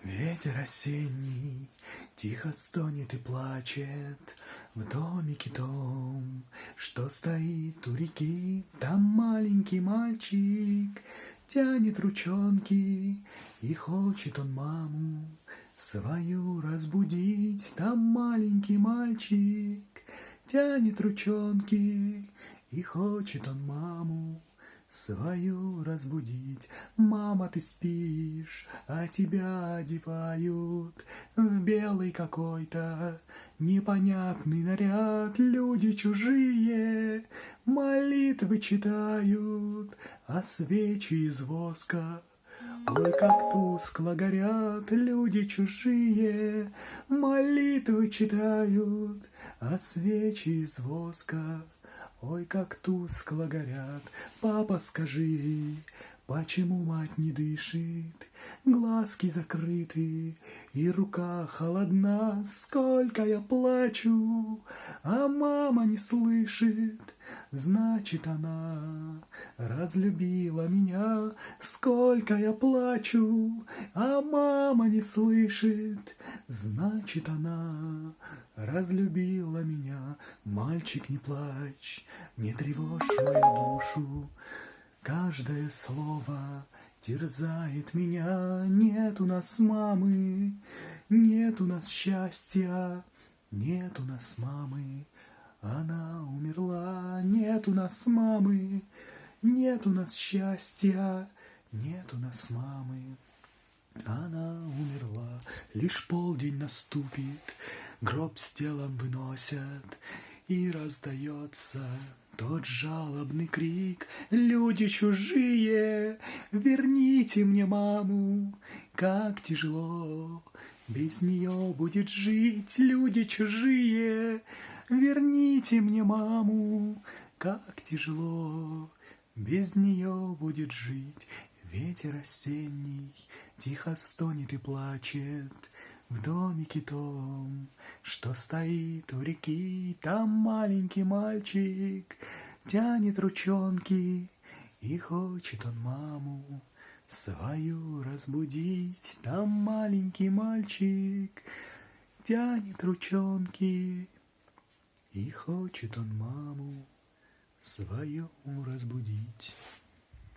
Ветер осенний тихо стонет и плачет в домике том, что стоит у реки. Там маленький мальчик тянет ручонки, и хочет он маму свою разбудить. Там маленький мальчик тянет ручонки, и хочет он маму свою разбудить. Мама, ты спишь, а тебя одевают в белый какой-то непонятный наряд. Люди чужие молитвы читают, а свечи из воска ой, как тускло горят. Люди чужие молитвы читают, а свечи из воска ой, как тускло горят. Папа, скажи, почему мать не дышит? Глазки закрыты и рука холодна. Сколько я плачу, а мама не слышит. Значит, она разлюбила меня. Сколько я плачу, а мама не слышит. Значит, она разлюбила меня. Мальчик, не плачь, не тревожь мою душу. Каждое слово терзает меня. Нет у нас мамы, нет у нас счастья, нет у нас мамы, она умерла. Нет у нас мамы, нет у нас счастья, нет у нас мамы, она умерла. Лишь полдень наступит, гроб с телом выносят, и раздается тот жалобный крик. Люди чужие, верните мне маму, как тяжело без нее будет жить. Люди чужие, верните мне маму, как тяжело без нее будет жить. Ветер осенний тихо стонет и плачет в домике том, что стоит у реки. Там маленький мальчик тянет ручонки, и хочет он маму свою разбудить. Там маленький мальчик тянет ручонки, и хочет он маму свою разбудить.